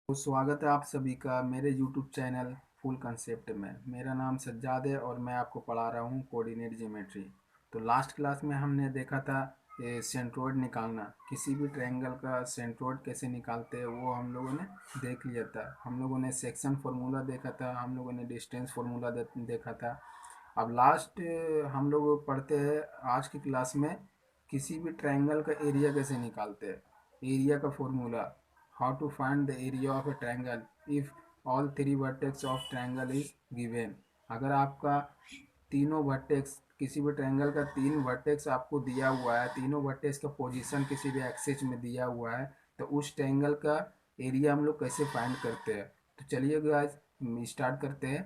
तो स्वागत है आप सभी का मेरे YouTube चैनल फुल कंसेप्ट में। मेरा नाम सज्जाद है और मैं आपको पढ़ा रहा हूँ कोऑर्डिनेट ज्योमेट्री। तो लास्ट क्लास में हमने देखा था सेंट्रोइड निकालना, किसी भी ट्रायंगल का सेंट्रोइड कैसे निकालते हैं वो हम लोगों ने देख लिया था। हम लोगों ने सेक्शन फार्मूला देखा था, हम लोगों ने डिस्टेंस फार्मूला देखा था। अब लास्ट हम लोग पढ़ते हैं आज की क्लास में किसी भी ट्रायंगल का एरिया कैसे निकालते हैं। एरिया का formula, how to find the area of a triangle if all three vertex of triangle is given। अगर आपका तीनों वर्टेक्स, किसी भी ट्रायंगल का तीन वर्टेक्स आपको दिया हुआ है, तीनों वर्टेक्स का पोजीशन किसी भी एक्सिस में दिया हुआ है, तो उस ट्रायंगल का एरिया हम लोग कैसे फाइंड करते हैं। तो चलिए गाइस स्टार्ट करते हैं।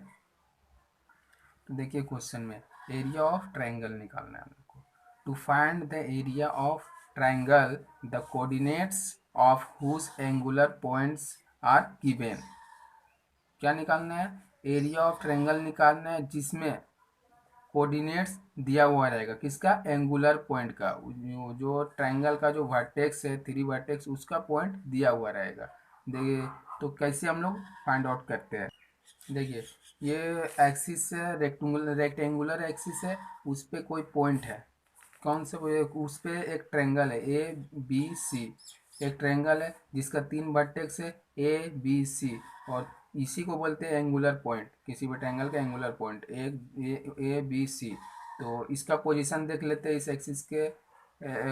तो देखिए क्वेश्चन में एरिया ऑफ ट्रायंगल निकालना है हमको। To find the area of triangle the coordinates of whose angular points are given. क्या निकालना है? एरिया ऑफ ट्रायंगल निकालना है जिसमें कोऑर्डिनेट्स दिया हुआ रहेगा। किसका? एंगुलर पॉइंट का। जो ट्रायंगल का जो वर्टेक्स है, थ्री वर्टेक्स, उसका पॉइंट दिया हुआ रहेगा। देखिए तो कैसे हम लोग फाइंड आउट करते हैं। देखिए ये एक्सिस है, रेक्टेंगुलर एक्सिस है, उस पर कोई पॉइंट है। कौन से? उस पे एक ट्रायंगल है ABC। एक ट्रायंगल है जिसका तीन वर्टेक्स है ABC, और इसी को बोलते हैं एंगुलर पॉइंट। किसी भी ट्रायंगल का एंगुलर पॉइंट ABC। तो इसका पोजीशन देख लेते हैं, इस एक्सिस के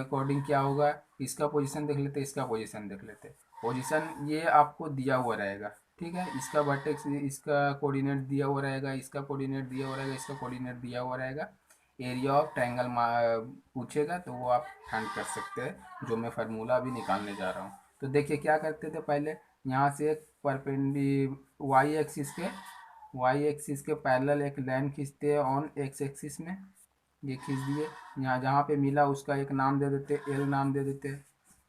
अकॉर्डिंग क्या होगा। इसका पोजीशन देख लेते हैं, इसका पोजीशन देख लेते हैं। पोजीशन ये आपको दिया हुआ रहेगा, ठीक है। इसका वर्टेक्स, इसका कोऑर्डिनेट दिया हुआ रहेगा, इसका कोऑर्डिनेट दिया हुआ रहेगा, इसका कोऑर्डिनेट दिया हुआ रहेगा। एरिया ऑफ ट्रायंगल पूछेगा तो वो आप फाइंड कर सकते हैं, जो मैं फार्मूला अभी निकालने जा रहा हूँ। तो देखिए क्या करते थे पहले, यहाँ से एक वाई एक्सिस के पैरेलल एक लाइन खींचते हैं ऑन एक्स एक्सिस में। ये खींच दिए, यहाँ जहाँ पे मिला उसका एक नाम दे देते, एल नाम दे देते,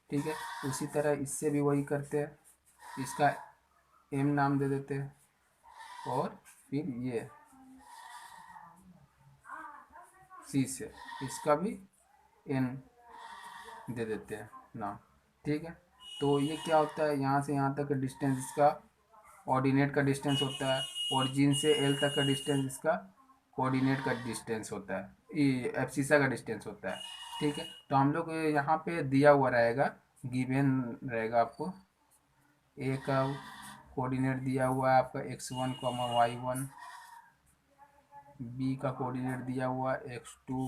ठीक है। उसी तरह इससे भी वही करते हैं, इसका एम नाम दे देते हैं, और फिर ये सी से इसका भी एन दे देते हैं नाम, ठीक है। तो ये क्या होता है, यहाँ से यहाँ तक का डिस्टेंस इसका ऑर्डिनेट का डिस्टेंस होता है, ओरिजिन से एल तक का डिस्टेंस इसका कोऑर्डिनेट का डिस्टेंस होता है, एब्सिसा का डिस्टेंस होता है, ठीक है। तो हम लोग यहाँ पे दिया हुआ रहेगा, गिवन रहेगा आपको। ए का कोऑर्डिनेट दिया हुआ है आपका x1 y1, बी का कोऑर्डिनेट दिया हुआ है x2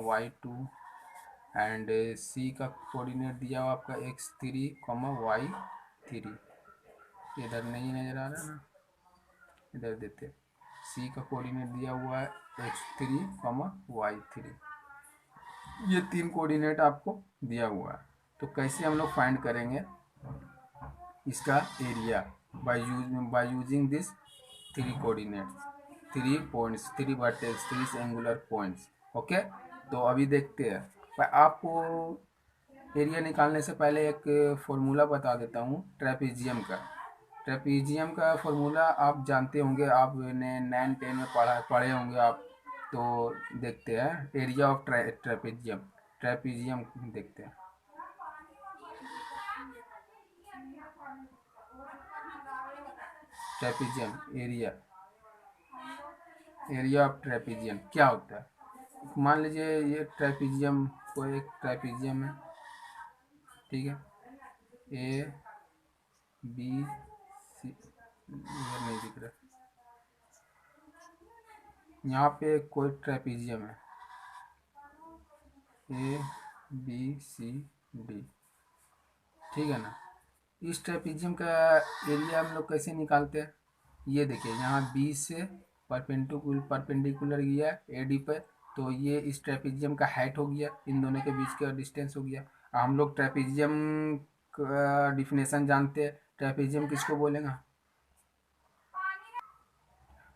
y2, एंड सी का कोऑर्डिनेट दिया हुआ आपका x3 y3। इधर नहीं नज़र आ रहा ना, इधर देते। सी का कोऑर्डिनेट दिया हुआ है x3 y3। ये तीन कोऑर्डिनेट आपको दिया हुआ है। तो कैसे हम लोग फाइंड करेंगे इसका area? By using this three coordinates, three points, three vertex, three angular points, okay. तो अभी देखते हैं। पर आपको एरिया निकालने से पहले एक फॉर्मूला बता देता हूँ ट्रेपेजियम का। ट्रेपेजियम का फॉर्मूला आप जानते होंगे, आपने 9-10 में पढ़े होंगे आप। तो देखते हैं एरिया ऑफ ट्रेपेजियम। ट्रेपेजियम देखते हैं। Trapezium area, area of trapezium क्या होता है? मान लीजिए ये ट्रेपेजियम, कोई एक ट्रेपेजियम है, ठीक है। ए बी सी, इधर नहीं दिख रहा, यहाँ पे कोई ट्रेपेजियम है ABCD, ठीक है ना। इस ट्रेपेजियम का एरिया हम लोग कैसे निकालते हैं? ये देखिए यहाँ बी से परपेंडिकुलर गया AD पर, तो ये इस ट्रेपेजियम का हाइट हो गया, इन दोनों के बीच का डिस्टेंस हो गया। हम लोग ट्रेपेजियम का डिफिनेशन जानते हैं, ट्रेपेजियम किसको बोलेगा?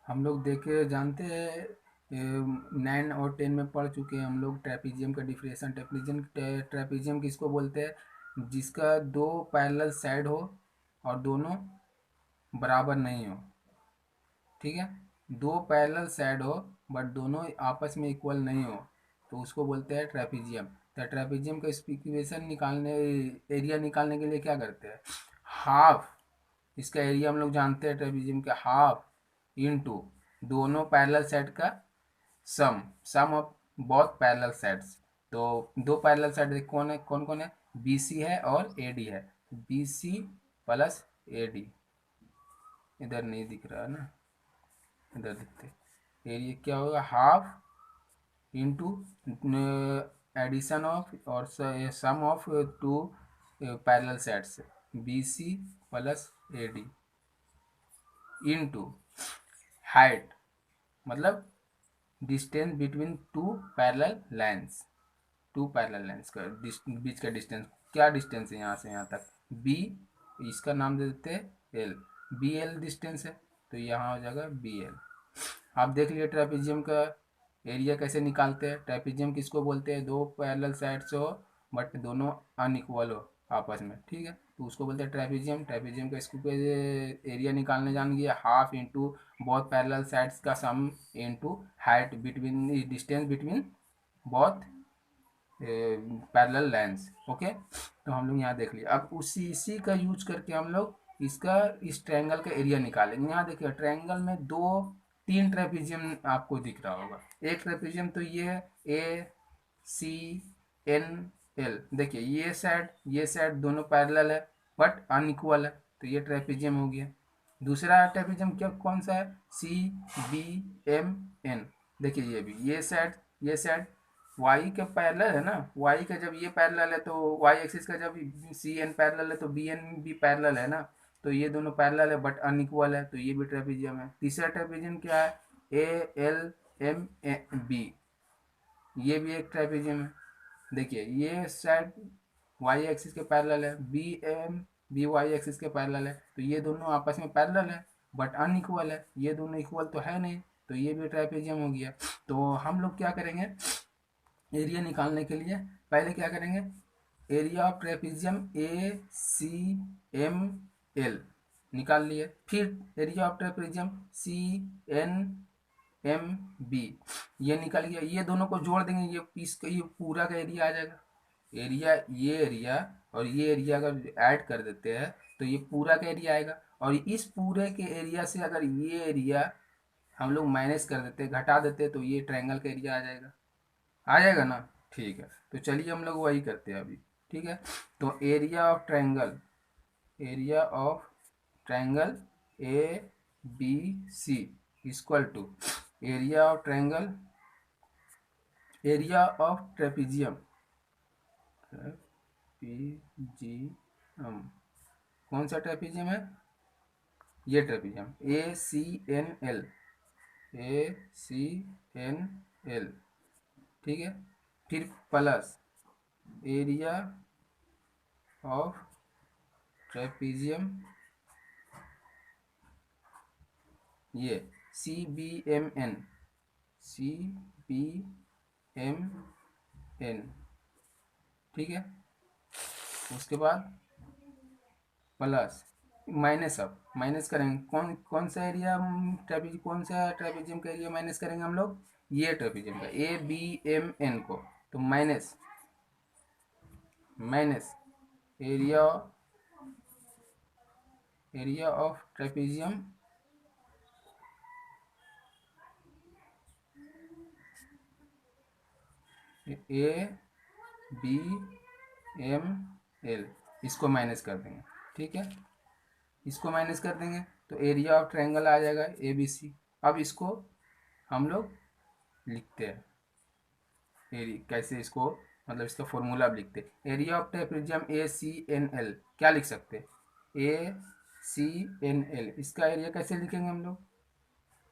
हम लोग देखे जानते हैं, 9 और 10 में पढ़ चुके हैं हम लोग ट्रेपेजियम का डिफिनेशन। ट्रेपेजियम किसको बोलते हैं? जिसका दो पैरेलल साइड हो और दोनों बराबर नहीं हो, ठीक है। दो पैरेलल साइड हो बट दोनों आपस में इक्वल नहीं हो, तो उसको बोलते हैं ट्रेपेजियम। तो ट्रेपेजियम का इक्वेशन निकालने, एरिया निकालने के लिए क्या करते हैं? हाफ इसका एरिया हम लोग जानते हैं ट्रेपेजियम का, हाफ इंटू दोनों पैरेलल साइड का सम ऑफ बोथ पैरेलल साइड्स। तो दो पैरेलल साइड कौन कौन है, बी सी है और ए डी है, B C plus A D. इधर नहीं दिख रहा है ना, इधर दिखते। एरिया क्या होगा, हाफ इंटू एडिशन ऑफ और sum of two parallel sets B C plus A D into height, मतलब distance between two parallel lines, two parallel lines का बीच का डिस्टेंस। क्या डिस्टेंस है यहाँ से यहाँ तक, बी, इसका नाम दे देते हैं एल, बी एल डिस्टेंस है, तो यहाँ हो जाएगा बी एल। आप देख लिए ट्रेपेजियम का एरिया कैसे निकालते हैं। ट्रेपेजियम किसको बोलते हैं, दो पैरेलल साइड्स हो बट दोनों अनइक्वल हो आपस में, ठीक है, तो उसको बोलते हैं ट्रेपेजियम। ट्रेपेजियम का इसको एरिया निकालने जान गया, half into both parallel sides का sum into height between, distance between both parallel lines. Okay, तो हम लोग यहाँ देख लिया। अब इसी का यूज करके हम लोग इसका इस ट्रायंगल का एरिया निकालेंगे। यहाँ देखिए ट्रायंगल में तीन ट्रेपेजियम आपको दिख रहा होगा। एक ट्रेपेजियम तो ये ए सी एन एल, देखिए ये साइड दोनों पैरेलल है बट अनइक्वल है, तो ये ट्रेपेजियम हो गया। दूसरा ट्रेपेजियम क्या कौन सा है, सी बी एम एन, देखिए ये भी ये साइड वाई के पैरेलल है ना, वाई का जब ये पैरेलल है तो वाई एक्सिस का जब सी एन पैरेलल है तो बी एन भी पैरेलल है ना, तो ये दोनों पैरेलल है बट अनइक्वल है, तो ये भी ट्रेपेजियम है। तीसरा ट्रेपेजियम क्या है, ए एल एम बी, ये भी एक ट्रेपेजियम है। देखिए ये साइड वाई एक्सिस के पैरेलल है, बी वाई एक्सिस के पैरेलल है, तो ये दोनों आपस में पैरेलल है बट अनइक्वल है, ये दोनों इक्वल तो है नहीं, तो ये भी ट्राइपेजियम हो गया। तो हम लोग क्या करेंगे एरिया निकालने के लिए, पहले क्या करेंगे, area of trapezium A C M L निकाल लिए, फिर area of trapezium C N M B ये निकल गया, ये दोनों को जोड़ देंगे, ये पूरा का एरिया आ जाएगा। ये एरिया और ये एरिया अगर ऐड कर देते हैं तो ये पूरा का एरिया आएगा, और इस पूरे के एरिया से अगर ये एरिया हम लोग माइनस कर देते, घटा देते, तो ये ट्रायंगल का एरिया आ जाएगा ना। ठीक है, तो चलिए हम लोग वही करते हैं अभी। ठीक है, तो area of triangle A B C equal to area of trapezium कौन सा ट्रेपेजियम है, ये trapezium A C N L, ठीक है, फिर प्लस एरिया ऑफ ट्रेपेजियम ये सी बी एम एन, ठीक है, उसके बाद प्लस माइनस करेंगे कौन कौन सा एरिया, कौन सा ट्रेपेजियम का एरिया माइनस करेंगे हम लोग, ये ट्रेपेजियम का ए बी एम एन को, तो minus area of trapezium A B M L, इसको माइनस कर देंगे, ठीक है, इसको माइनस कर देंगे तो एरिया ऑफ ट्रायंगल आ जाएगा ए बी सी। अब इसको हम लोग लिखते हैं कैसे, इसको मतलब इसका फॉर्मूला अब लिखते हैं, area of trapezium A C N L, क्या लिख सकते हैं, ए सी एन एल, इसका एरिया कैसे लिखेंगे हम लोग,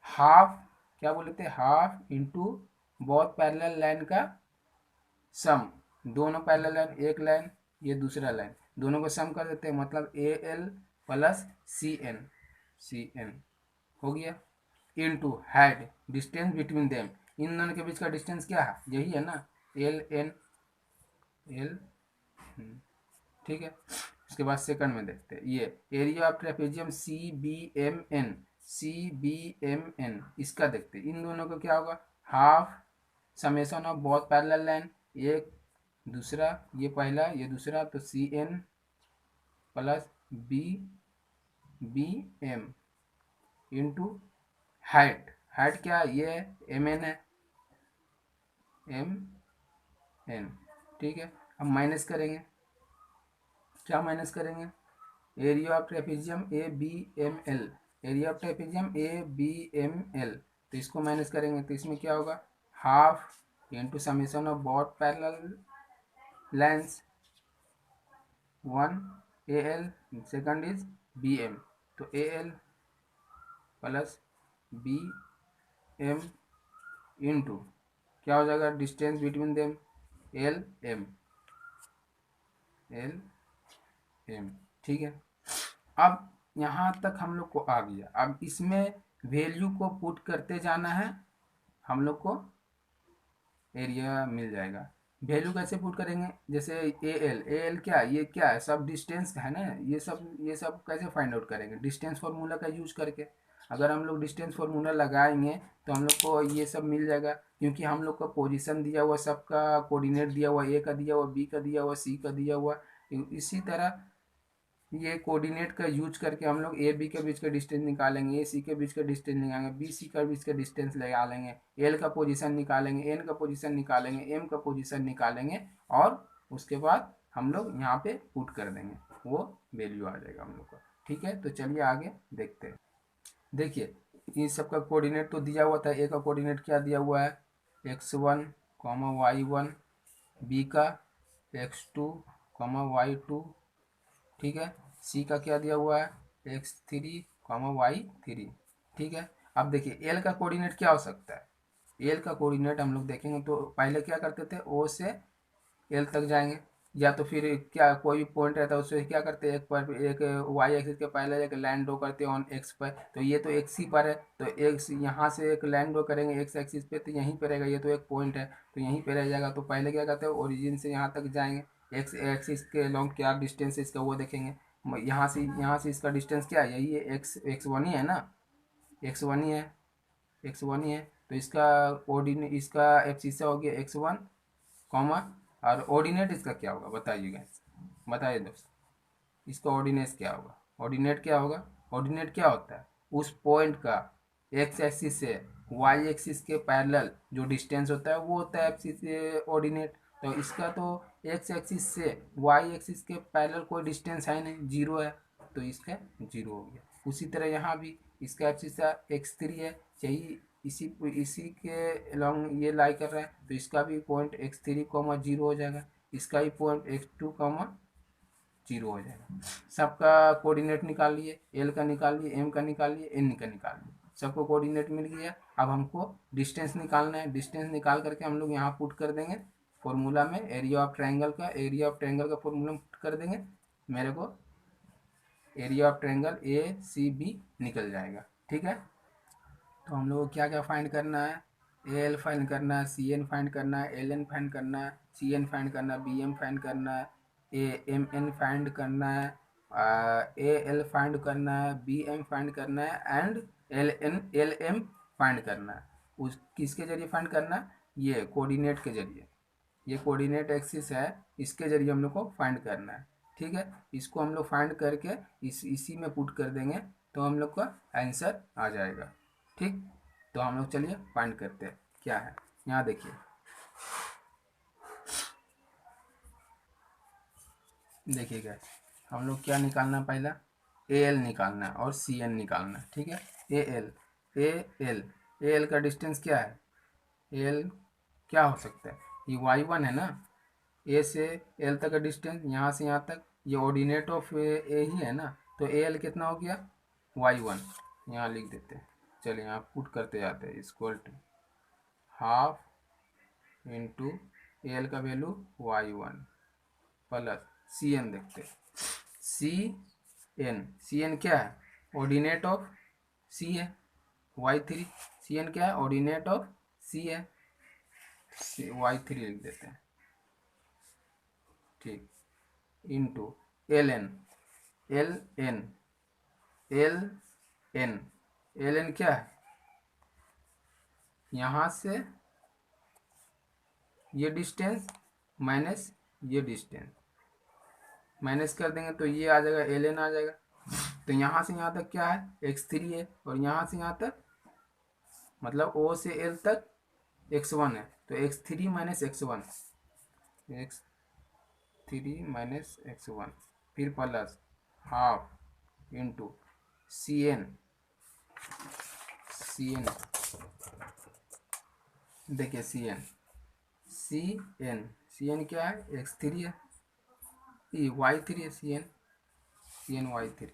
हाफ, क्या बोले थे, half into both parallel line का सम, दोनों पैरेलल लाइन, एक लाइन ये दूसरा लाइन, दोनों को सम कर देते हैं, मतलब A L plus C N हो गया, into height, distance between them, इन दोनों के बीच का डिस्टेंस क्या है, यही है ना, एल, ठीक है। उसके बाद सेकंड में देखते हैं, ये area of trapezium C B M N, इसका देखते हैं, इन दोनों का क्या होगा, half summation of both parallel line, एक दूसरा, ये पहला ये दूसरा, तो C N plus B B M into height, height क्या ये एम एन है, एम एन, ठीक है। अब माइनस करेंगे, क्या माइनस करेंगे, area of trapezium A B M L, area of trapezium A B M L, तो इसको माइनस करेंगे तो इसमें क्या होगा, half into summation of both parallel lines, one A L, second is B M, तो A L plus B M into क्या हो जाएगा, distance between them L M, L M, ठीक है। अब यहाँ तक हम लोग को आ गया, अब इसमें वैल्यू को पुट करते जाना है, हम लोग को एरिया मिल जाएगा। वैल्यू कैसे पुट करेंगे, जैसे ए एल क्या, ये क्या है, सब डिस्टेंस है ना, ये सब कैसे फाइंड आउट करेंगे, डिस्टेंस फार्मूला का यूज करके। अगर हम लोग डिस्टेंस फार्मूला लगाएंगे तो हम लोग को ये सब मिल जाएगा, क्योंकि हम लोग का पोजीशन दिया हुआ, सबका कोऑर्डिनेट दिया हुआ, ए का दिया हुआ, बी का दिया हुआ, सी का दिया हुआ। इसी तरह ये कोऑर्डिनेट का यूज करके हम लोग ए बी के बीच का डिस्टेंस निकालेंगे, ए सी के बीच का डिस्टेंस निकालेंगे, बी सी के बीच का डिस्टेंस लगा लेंगे, एल का पोजीशन निकालेंगे, एन का पोजीशन निकालेंगे, एम का पोजीशन निकालेंगे, और उसके बाद हम लोग यहाँ पे पुट कर देंगे, वो वैल्यू आ जाएगा हम लोग का। ठीक है, तो चलिए आगे देखते हैं। देखिए इन सब का कोऑर्डिनेट तो दिया हुआ था, ए का कोऑर्डिनेट क्या दिया हुआ है, x1 y1, बी का x2 y2, ठीक है। सी का क्या दिया हुआ है, x3 y3, ठीक है। अब देखिए एल का कोऑर्डिनेट क्या हो सकता है, एल का कोऑर्डिनेट हम लोग देखेंगे तो पहले क्या करते थे, ओ से एल तक जाएंगे, या तो फिर क्या कोई भी पॉइंट रहता है उससे क्या करते हैं, एक पर एक वाई एक्सिस के पहले एक लाइन ड्रॉ करते हैं ऑन एक्स पर, तो ये तो एक्स ही पर है, तो एक्स यहाँ से एक लाइन ड्रॉ करेंगे एक्स एक्सिस पे, तो यहीं पे रहेगा, ये तो एक पॉइंट है तो यहीं पे रह जाएगा। तो पहले क्या करते हैं, ओरिजिन से यहाँ तक जाएंगे, एक्स एक्सिस के लॉन्ग क्या डिस्टेंस है इसका वो देखेंगे, यहाँ से इसका डिस्टेंस क्या है, यही है, एक्स वन ही है ना, एक्स वन ही है, एक्स वन ही है, तो इसका कोऑर्डिनेट, इसका एक्सिस हो गया x1, कॉमा, और ऑर्डिनेट इसका क्या होगा बताइए गाइस, बताइए दोस्त, इसका ऑर्डिनेट क्या होगा, ऑर्डिनेट क्या होगा, ऑर्डिनेट क्या होता है, उस पॉइंट का एक्स एक्सिस से वाई एक्सिस के पैरेलल जो डिस्टेंस होता है वो होता है एक्सिस ऑर्डिनेट। तो इसका तो एक्स एक्सिस से वाई एक्सिस के पैरेलल कोई डिस्टेंस है नहीं, जीरो है, तो इसका जीरो हो गया। उसी तरह यहाँ भी इसका एक्सिस x3 है, चाहिए इसी इसी के लॉन्ग ये लाई कर रहा है, तो इसका भी पॉइंट x3 जीरो हो जाएगा, इसका भी पॉइंट x2 जीरो हो जाएगा। सबका कोऑर्डिनेट निकाल लिए, एल का निकाल लिए, एम का निकाल लिए, एन का निकाल लिए, सबको कोऑर्डिनेट मिल गया। अब हमको डिस्टेंस निकालना है, डिस्टेंस निकाल करके हम लोग यहाँ पुट कर देंगे फॉर्मूला में, एरिया ऑफ ट्रायंगल का फॉर्मूला पुट कर देंगे, मेरे को area of triangle A C B निकल जाएगा। ठीक है, तो हम लोग को क्या क्या फाइंड करना है, ए एल फाइंड करना है, सी एन फाइंड करना है, एल एन फाइंड करना है, सी एन फाइंड करना है, बी एम फाइंड करना है, ए एम एन फाइंड करना है, ए एल फाइंड करना है, बी एम फाइंड करना है, एंड एल एम फाइंड करना है। उस किसके जरिए फाइंड करना है, ये कोऑर्डिनेट के जरिए, ये कोऑर्डिनेट एक्सिस है, इसके जरिए हम लोग को फाइंड करना है। ठीक है, इसको हम लोग फाइंड करके इसी में पुट कर देंगे तो हम लोग का आंसर आ जाएगा। ठीक, तो हम लोग चलिए फाइंड करते हैं क्या है। यहाँ देखिए, देखिएगा हम लोग क्या निकालना है, पहला ए एल निकालना है और सी एन निकालना है। ठीक है, A L, A L, A L का डिस्टेंस क्या है, ए एल क्या हो सकता है, ये वाई वन है ना, ए से एल तक का डिस्टेंस, यहाँ से यहाँ तक, ये ऑर्डिनेट ऑफ ए ही है ना, तो ए एल कितना हो गया, वाई वन, यहाँ लिख देते हैं, चलिए यहाँ पुट करते जाते हैं, equal to half into L का value Y one plus C N, देखते हैं सी एन, सी एन क्या है, ऑर्डिनेट ऑफ सी है, वाई थ्री, सी एन क्या है, ऑर्डिनेट ऑफ सी है, वाई थ्री लिख देते हैं, ठीक, into L N, L N, L N, L N क्या है, यहाँ से ये डिस्टेंस माइनस ये डिस्टेंस, माइनस कर देंगे तो ये आ जाएगा, एल एन आ जाएगा, तो यहाँ से यहाँ तक क्या है, x3 है, और यहाँ से यहाँ तक मतलब O से L तक x1 है, तो x3 minus x1, x3 - x1, फिर plus half into Cn, Cn देखिए Cn क्या है, x3 है, y3 है, Cn y3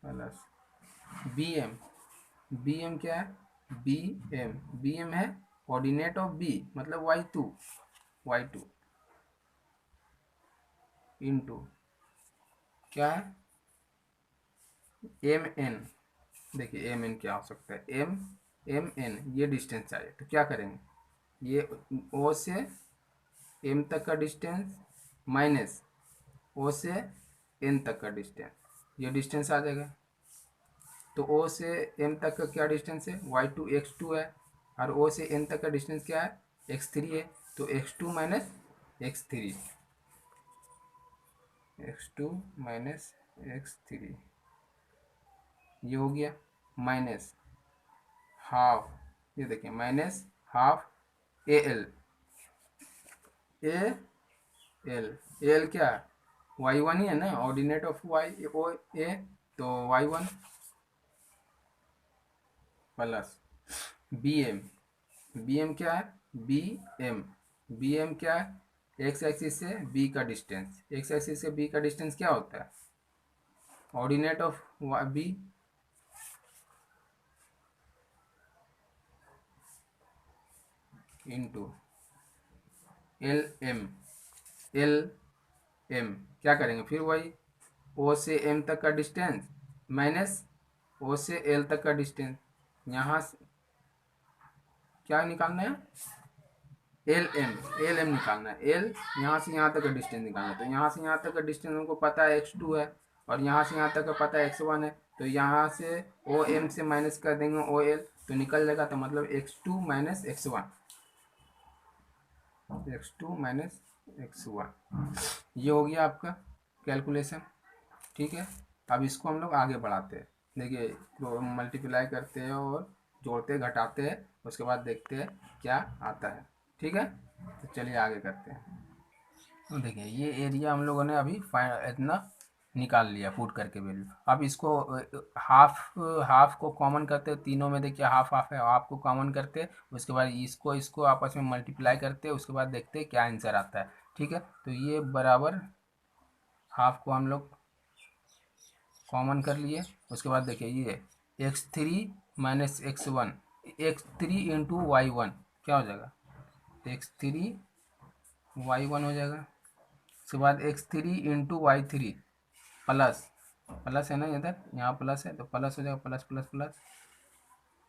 प्लस Bm क्या है, Bm है कोऑर्डिनेट ऑफ B मतलब y2 इंटू क्या है Mn, देखिए Mn क्या हो सकता है, Mn ये डिस्टेंस चाहिए, तो क्या करेंगे, ये O से M तक का डिस्टेंस माइनस O से N तक का डिस्टेंस, ये डिस्टेंस आ जाएगा। तो O से M तक का क्या डिस्टेंस है, y2 x2 है, और O से N तक का डिस्टेंस क्या है, x3 है, तो x2 माइनस x3, ये हो गया, माइनस हाफ, ये देखिए माइनस हाफ एल क्या है, y1 ही है ना, ऑर्डिनेट ऑफ y ओ ए, तो y1 प्लस bm क्या है, bm क्या है, x एक्सिस से b का डिस्टेंस, x एक्सिस से b का डिस्टेंस क्या होता है, ordinate of b into L M क्या करेंगे, फिर वही ओ से एम तक का डिस्टेंस माइनस ओ से एल तक का डिस्टेंस, यहाँ से क्या निकालना है, एल एम निकालना है, एल यहाँ से यहाँ तक का डिस्टेंस निकालना है, तो यहाँ से यहाँ तक का डिस्टेंस हमको पता है x2 है, और यहाँ से यहाँ तक का पता है x1 है, तो यहाँ से ओ एम से माइनस कर देंगे ओ एल, तो निकल जाएगा, तो मतलब x2 माइनस x1, ये हो गया आपका कैलकुलेशन। ठीक है, अब इसको हम लोग आगे बढ़ाते हैं, देखिए मल्टीप्लाई करते हैं और जोड़ते घटाते हैं, उसके बाद देखते हैं क्या आता है। ठीक है, तो चलिए आगे करते हैं। तो देखिए ये एरिया हम लोगों ने अभी इतना निकाल लिया पुट करके वैल्यू, अब इसको हाफ को कॉमन करते हैं, तीनों में देखिए हाफ हाफ है, हाफ को कॉमन करते हैं, उसके बाद इसको आपस में मल्टीप्लाई करते हैं, उसके बाद देखते हैं क्या आंसर आता है। ठीक है, तो ये बराबर हाफ को हम लोग कॉमन कर लिए, उसके बाद देखिए ये x3 minus x1, x3 into y1 क्या हो जाएगा, x3 y1 हो जाएगा, उसके बाद x3 into y3 plus plus है ना, इधर यहाँ प्लस है तो प्लस हो जाएगा, plus plus plus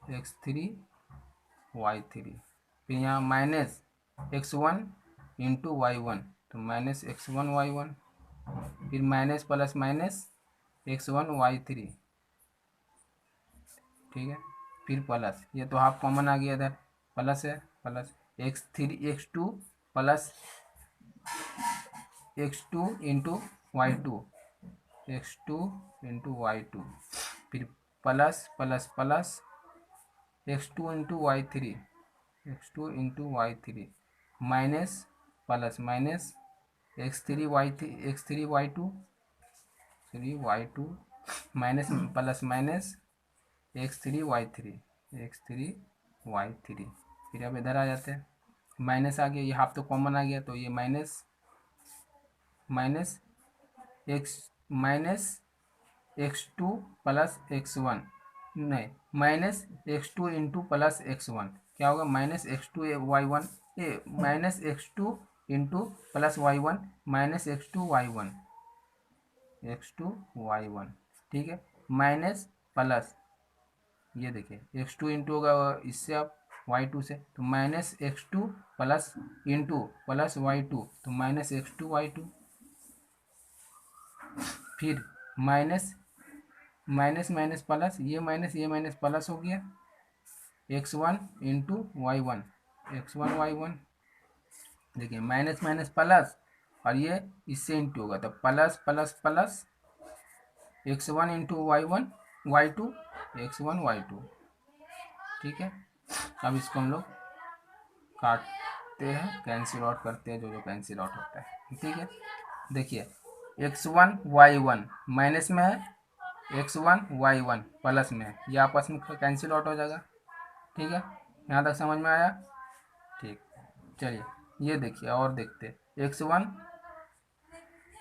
x3 y3, फिर यहाँ माइनस x1 इंटू y1, तो माइनस x1 y1, फिर minus plus minus x1 y3, ठीक है, फिर प्लस, ये तो हाफ कॉमन आ गया इधर, प्लस है, plus x2 plus x2 into y2, फिर plus plus plus x2 into y3 minus plus minus x3y2 minus plus minus x3y3, फिर अब इधर आ जाते हैं, माइनस आ गया, ये हाफ तो कॉमन आ गया, तो ये माइनस x2 प्लस x1, नहीं minus x2 into plus x1 क्या होगा, minus x2 minus x2 into plus y1 minus x2y1, ठीक है, माइनस प्लस, ये देखिए x2 इंटू होगा इससे आप y2 से, तो minus x2 plus into plus y2, तो माइनस x2y2, फिर माइनस माइनस माइनस प्लस, ये माइनस प्लस हो गया, x1 इंटू y1, देखिए माइनस माइनस प्लस, और ये इससे इंटू होगा, तो plus plus plus x1 into y1 y2 x1 y2। ठीक है, अब इसको हम लोग काटते हैं, कैंसिल आउट करते हैं, जो जो कैंसिल आउट होता है। ठीक है, देखिए x1 y1 माइनस में है, x1 y1 प्लस में है, ये आपस में कैंसिल आउट हो जाएगा। ठीक है, यहाँ तक समझ में आया? ठीक, चलिए ये देखिए और देखते, x1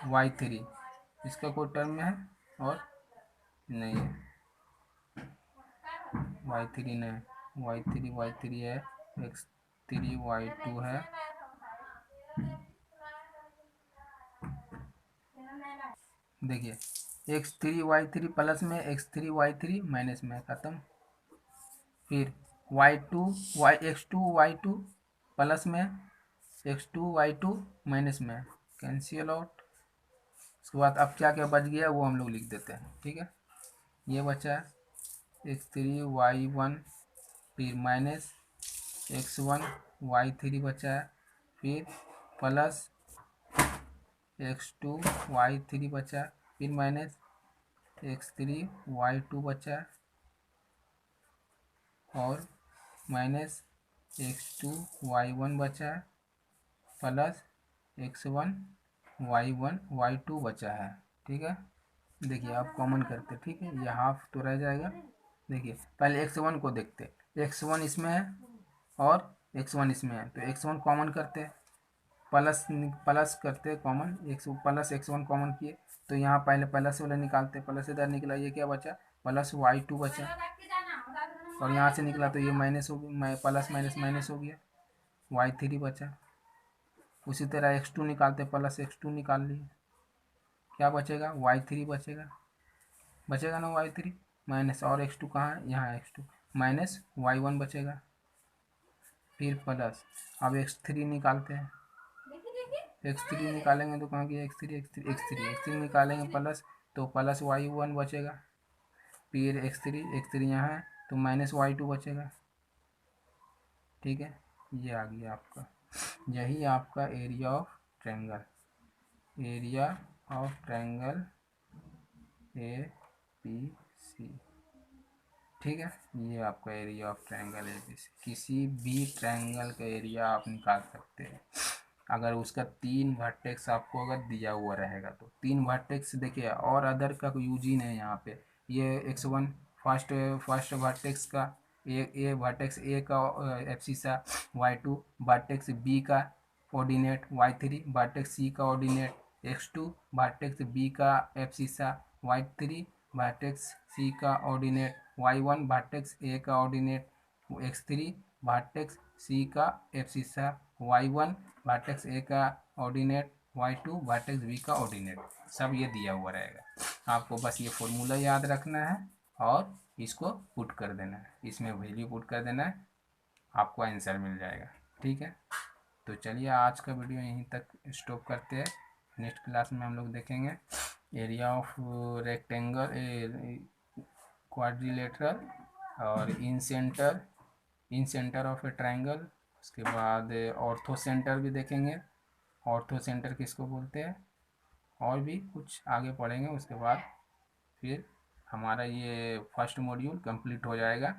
y3 इसका कोई टर्म में है और नहीं है, y3 नहीं, y3 है, x3 y2 है। देखिए x3 y3 प्लस में, x3 y3 माइनस में, ख़त्म। फिर x2 y2 प्लस में, x2 y2 माइनस में, कैंसिल आउट। उसके बाद अब क्या क्या बच गया वो हम लोग लिख देते हैं। ठीक है, ये बचा x3 y1, फिर माइनस x1 y3 बचा है, फिर प्लस x2 y3 बचा, फिर माइनस x3 y2 बचा और माइनस x2 y1 बचा प्लस x1 y2 बचा है। ठीक है, देखिए आप कॉमन करते, ठीक है, ये हाफ तो रह जाएगा। देखिए पहले x1 को देखते, x1 इसमें है और x1 इसमें है, तो x1 कॉमन करते, प्लस प्लस करते common, x plus x1 common किए, तो यहाँ पहले प्लस वाला निकालते, प्लस इधर निकला, ये क्या बचा, प्लस y2 बचा, और यहाँ से निकला तो ये माइनस हो गया, प्लस माइनस माइनस हो गया, y3 बचा। उसी तरह x2 निकालते, प्लस x2 निकाल लिए, क्या बचेगा, y3 बचेगा, बचेगा ना y3, माइनस, और x2 कहाँ है, यहाँ x2, माइनस y1 बचेगा, फिर प्लस, अब x3 निकालते हैं, x3 निकालेंगे तो कहाँ गया x3 निकालेंगे प्लस, तो प्लस y1 बचेगा, फिर x3 यहाँ है तो माइनस y2 बचेगा। ठीक है, ये आ गया आपका, यही आपका area of triangle, area of triangle A B C. ठीक है, ये आपका area of triangle A B C. किसी भी ट्रायंगल का एरिया आप निकाल सकते हैं अगर उसका 3 वर्टेक्स आपको अगर दिया हुआ रहेगा तो। 3 वर्टेक्स देखिए, और अदर का कोई यूज ही नहीं है यहाँ पे। ये x1 फर्स्ट वर्टेक्स का, ए वर्टेक्स ए का एब्सिसा, y2 वर्टेक्स बी का ऑर्डिनेट, y3 वर्टेक्स सी का ऑर्डिनेट, x2 वर्टेक्स बी का एब्सिसा, y3 वर्टेक्स सी का ऑर्डिनेट, y1 वर्टेक्स ए का ऑर्डिनेट, x3 वर्टेक्स सी का एब्सिसा, y1 वर्टेक्स ए का ऑर्डिनेट, y2 वर्टेक्स बी का ऑर्डिनेट, सब ये दिया हुआ रहेगा। आपको बस ये फॉर्मूला याद रखना है और इसको पुट कर देना है, इसमें वैल्यू पुट कर देना है, आपको आंसर मिल जाएगा। ठीक है, तो चलिए आज का वीडियो यहीं तक स्टॉप करते हैं। नेक्स्ट क्लास में हम लोग देखेंगे एरिया ऑफ रेक्टेंगल, क्वाड्रिलेटरल, और इन सेंटर ऑफ ए ट्रायंगल। उसके बाद ऑर्थो सेंटर भी देखेंगे, ऑर्थो सेंटर किसको बोलते हैं, और भी कुछ आगे पढ़ेंगे। उसके बाद फिर हमारा ये फर्स्ट मॉड्यूल कंप्लीट हो जाएगा।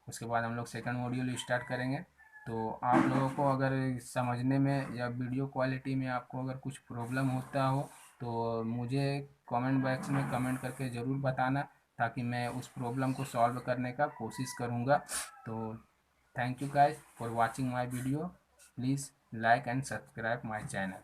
उसके बाद हम लोग सेकंड मॉड्यूल स्टार्ट करेंगे। तो आप लोगों को अगर समझने में या वीडियो क्वालिटी में आपको अगर कुछ प्रॉब्लम होता हो तो मुझे कमेंट बॉक्स में कमेंट करके ज़रूर बताना, ताकि मैं उस प्रॉब्लम को सॉल्व करने का कोशिश करूँगा। तो thank you guys for watching my video, please like and subscribe my channel.